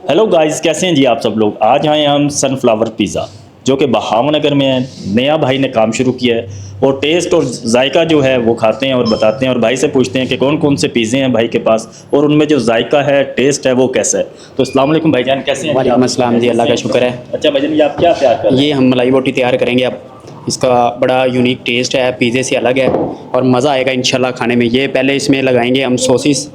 Hello guys, कैसे हैं जी आप सब लोग। आज आए हम सनफ्लावर पिज़्ज़ा जो कि बहावनगर में है। नया भाई ने काम शुरू किया है और टेस्ट और जायका जो है वो खाते हैं और बताते हैं और भाई से पूछते हैं कि कौन कौन से पिज़्ज़े हैं भाई के पास और उनमें जो जायका है, टेस्ट है, वो कैसा है। तो अस्सलाम वालेकुम भाईजान, कैसे हैं? वालेकुम अस्सलाम जी, अल्लाह का शुक्र है। अच्छा भाईजान, ये आप क्या तैयार कर रहे हैं? ये हम मलाई बोटी तैयार करेंगे अब। इसका बड़ा यूनिक टेस्ट है, पिज़्ज़े से अलग है और मज़ा आएगा इंशाल्लाह खाने में। ये पहले इसमें लगाएंगे हम सोसिस।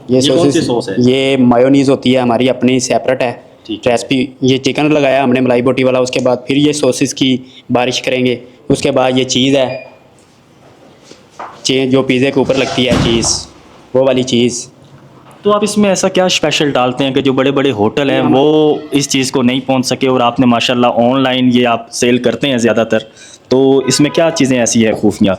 ये कौन सी सॉस है? ये मायोनीज़ होती है हमारी अपनी, सेपरेट है ठीक है। रेसिपी। ये चिकन लगाया हमने मलाई बोटी वाला, उसके बाद फिर ये सोसिस की बारिश करेंगे। उसके बाद ये चीज़ है, जो पिज़्ज़े के ऊपर लगती है चीज़, वो वाली चीज़। तो आप इसमें ऐसा क्या स्पेशल डालते हैं कि जो बड़े बड़े होटल हैं वो इस चीज़ को नहीं पहुंच सके और आपने माशाल्लाह ऑनलाइन ये आप सेल करते हैं ज़्यादातर, तो इसमें क्या चीज़ें ऐसी है खुफिया?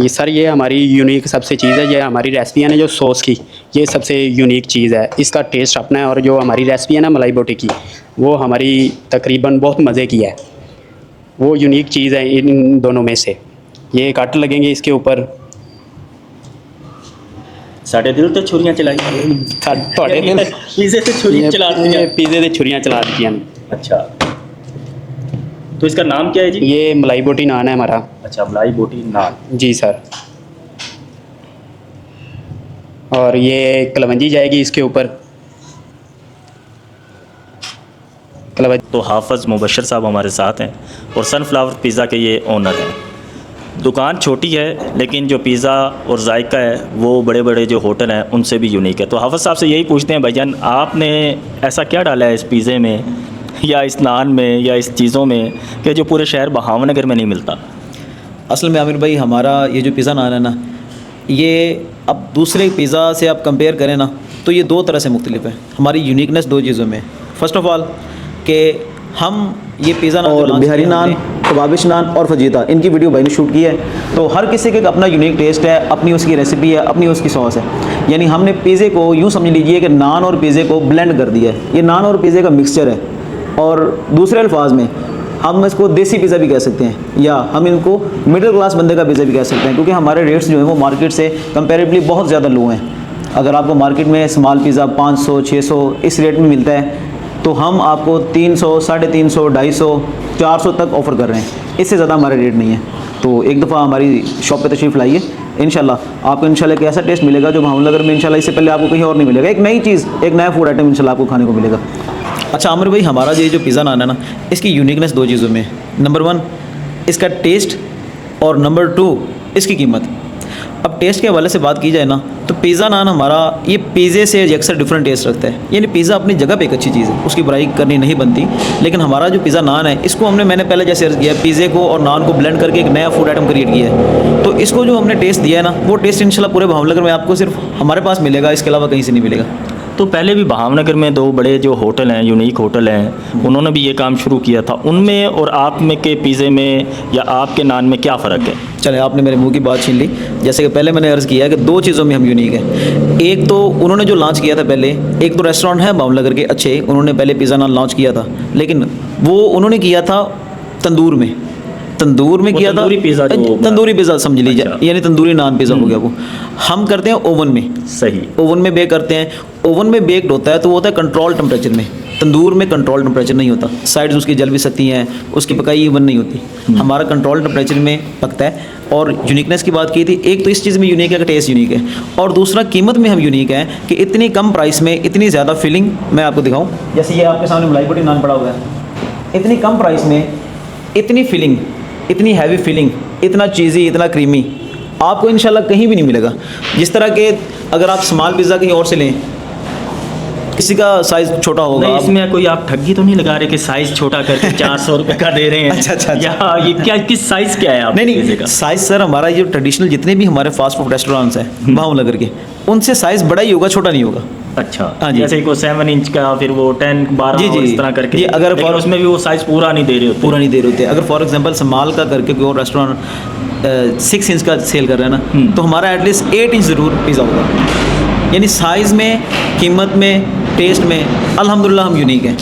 सर ये हमारी यूनिक सबसे चीज़ है। ये हमारी रेसिपी है ना जो सॉस की, ये सबसे यूनिक चीज़ है। इसका टेस्ट अपना है और जो हमारी रेसिपी है ना मलाई बोटी की, वो हमारी तकरीबन बहुत मज़े की है। वो यूनिक चीज़ है इन दोनों में से। ये कट लगेंगे इसके ऊपर। साढ़े दिल तो छुरियाँ चलाई थोड़े दिन पिज़्ज़े से छुरियाँ चला दी हैं। पिज़्ज़े से छुरियाँ चला दी हैं। अच्छा, तो इसका नाम क्या है जी? ये मलाई बोटी नान है हमारा। अच्छा, मलाई बोटी नान। जी सर। और ये कलवंजी जाएगी इसके ऊपर। तो हाफ़ज़ मुबशर साहब हमारे साथ हैं और सनफ्लावर पिज़्ज़ा के ये ओनर हैं। दुकान छोटी है लेकिन जो पिज़्ज़ा और जायका है वो बड़े बड़े जो होटल हैं उनसे भी यूनिक है। तो हाफ़ज़ साहब से यही पूछते हैं, भाईजान आपने ऐसा क्या डाला है इस पिज़्ज़े में या इस नान में या इस चीज़ों में कि जो पूरे शहर बहावनगर में नहीं मिलता? असल में आमिर भाई, हमारा ये जो पिज़्ज़ा नान है ना, ये अब दूसरे पिज़्ज़ा से आप कंपेयर करें ना तो ये दो तरह से मुख्तलिफ है। हमारी यूनिकनेस दो चीज़ों में। फ़र्स्ट ऑफ़ ऑल कि हम ये पिज़्ज़ा नान और बिहारी नान, कबाबिश नान और फजीता, इनकी वीडियो भाई ने शूट की है। तो हर किसी के अपना यूनिक टेस्ट है, अपनी उसकी रेसिपी है, अपनी उसकी सॉस है। यानी हमने पिज़्ज़े को यूँ समझ लीजिए कि नान और पिज़्ज़े को ब्लेंड कर दिया है। ये नान और पिज़्ज़े का मिक्सचर है। और दूसरे अल्फाज में हम इसको देसी पिज़्ज़ा भी कह सकते हैं या हम इनको मिडिल क्लास बंदे का पिज़्ज़ा भी कह सकते हैं, क्योंकि हमारे रेट्स जो हैं वो मार्केट से कंपेरेबली बहुत ज़्यादा लो हैं। अगर आपको मार्केट में स्मॉल पिज़्ज़ा 500 600 इस रेट में मिलता है, तो हम आपको 300 350 250 400 तक ऑफ़र कर रहे हैं। इससे ज़्यादा हमारा रेट नहीं है। तो एक दफ़ा हमारी शॉप पे तशरीफ़ लाइए, इंशाल्लाह आपको इंशाल्लाह एक ऐसा टेस्ट मिलेगा जो भावनगर में इंशाल्लाह इससे पहले आपको कहीं और नहीं मिलेगा। एक नई चीज़, एक नया फूड आइटम इंशाल्लाह आपको खाने को मिलेगा। अच्छा आमिर भाई, हमारा ये जो पिज़्ज़ा नान है ना, इसकी यूनिकनेस दो चीज़ों में। नंबर 1 इसका टेस्ट और नंबर 2 इसकी कीमत। अब टेस्ट के हवाले से बात की जाए ना तो पिज़्ज़ा नान हमारा ये पिज़्ज़े से अक्सर डिफरेंट टेस्ट रखता है। यानी पिज़्ज़ा अपनी जगह पे एक अच्छी चीज़ है, उसकी बुराई करनी नहीं बनती। लेकिन हमारा जो पिज़्ज़ा नान है, इसको मैंने पहले जैसे अर्ज़ किया, पिज़्ज़े को और नान को ब्लेंड करके एक नया फूड आइटम क्रिएट किया है। तो इसको जो हमने टेस्ट दिया है ना, वो टेस्ट इंशाल्लाह पूरे भावनगर में आपको सिर्फ हमारे पास मिलेगा, इसके अलावा कहीं से नहीं मिलेगा। तो पहले भी बहावनगर में दो बड़े जो होटल हैं, यूनिक होटल हैं, उन्होंने भी ये काम शुरू किया था। उनमें और आप में के पिज़्ज़े में या आपके नान में क्या फ़र्क है? चले, आपने मेरे मुंह की बात छीन ली। जैसे कि पहले मैंने अर्ज़ किया कि दो चीज़ों में हम यूनिक हैं। एक तो उन्होंने जो लॉन्च किया था पहले, एक तो रेस्टोरेंट है भावनगर के अच्छे, उन्होंने पहले पिज़्ज़ा नान लॉन्च किया था, लेकिन वो उन्होंने किया था तंदूर में किया था। तंदूरी पिज़्ज़ा समझ लीजिए। अच्छा। यानी तंदूरी नान पिज़्ज़ा हो गया वो। हम करते हैं ओवन में। सही, ओवन में बेक करते हैं। ओवन में बेक्ड होता है तो वो होता है कंट्रोल टेम्परेचर में। तंदूर में कंट्रोल टेम्परेचर नहीं होता, साइड्स उसकी जल भी सकती हैं, उसकी पकाई इवन नहीं होती। हमारा कंट्रोल टेम्परेचर में पकता है। और यूनिकनेस की बात की थी, एक तो इस चीज़ में यूनिक है कि टेस्ट यूनिक है, और दूसरा कीमत में हम यूनिक है कि इतनी कम प्राइस में इतनी ज़्यादा फीलिंग। मैं आपको दिखाऊँ, जैसे ये आपके सामने मलाई बोटी नान पड़ा हुआ है। इतनी कम प्राइस में इतनी फीलिंग, इतनी हैवी फीलिंग, इतना चीज़ी, इतना क्रीमी आपको इंशाल्लाह कहीं भी नहीं मिलेगा। जिस तरह के अगर आप स्मॉल पिज़्ज़ा कहीं और से लें, किसी का साइज़ छोटा होगा। नहीं, इसमें कोई आप ठगी तो नहीं लगा रहे कि साइज़ छोटा करके 400 रुपये का दे रहे हैं? अच्छा। या ये क्या, किस साइज़ क्या है आप? नहीं, साइज़ सर हमारा ये ट्रेडिशनल जितने भी हमारे फास्ट फूड रेस्टोरेंट्स हैं भावनगर के, उनसे साइज़ बड़ा ही होगा, छोटा नहीं होगा। अच्छा, हाँ जी। जैसे को 7 इंच का, फिर वो 10 12 जी, इस तरह करके। ये अगर लेकिन उसमें भी वो साइज़ पूरा नहीं दे रहे होते। अगर फॉर एग्जांपल स्मॉल का करके कोई और रेस्टोरेंट 6 इंच का सेल कर रहे हैं ना, तो हमारा एटलीस्ट 8 इंच ज़रूर पिज़्ज़ा होगा। यानी साइज़ में, कीमत में, टेस्ट में अल्हम्दुलिल्लाह हम यूनिक हैं।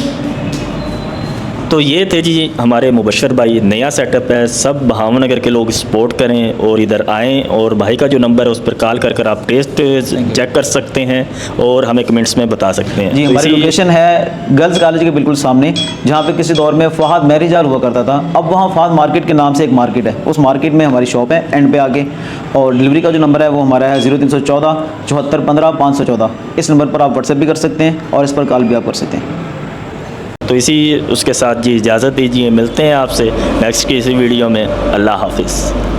तो ये थे जी हमारे मुबशर भाई, नया सेटअप है, सब भावनगर के लोग सपोर्ट करें और इधर आएँ, और भाई का जो नंबर है उस पर कॉल कर आप टेस्ट चेक कर सकते हैं और हमें कमेंट्स में बता सकते हैं। जी, तो हमारी लोकेशन है गर्ल्स कॉलेज के बिल्कुल सामने, जहाँ पे किसी दौर में फहद मैरिज हॉल हुआ करता था। अब वहाँ फहद मार्केट के नाम से एक मार्केट है, उस मार्केट में हमारी शॉप है एंड पे आके। और डिलीवरी का जो नंबर है वो हमारा है 0314 74 15 514। इस नंबर पर आप व्हाट्सएप भी कर सकते हैं और इस पर कॉल भी आप कर सकते हैं। तो इसी उसके साथ जी इजाज़त दीजिए, मिलते हैं आपसे नेक्स्ट की इसी वीडियो में। अल्लाह हाफिज़।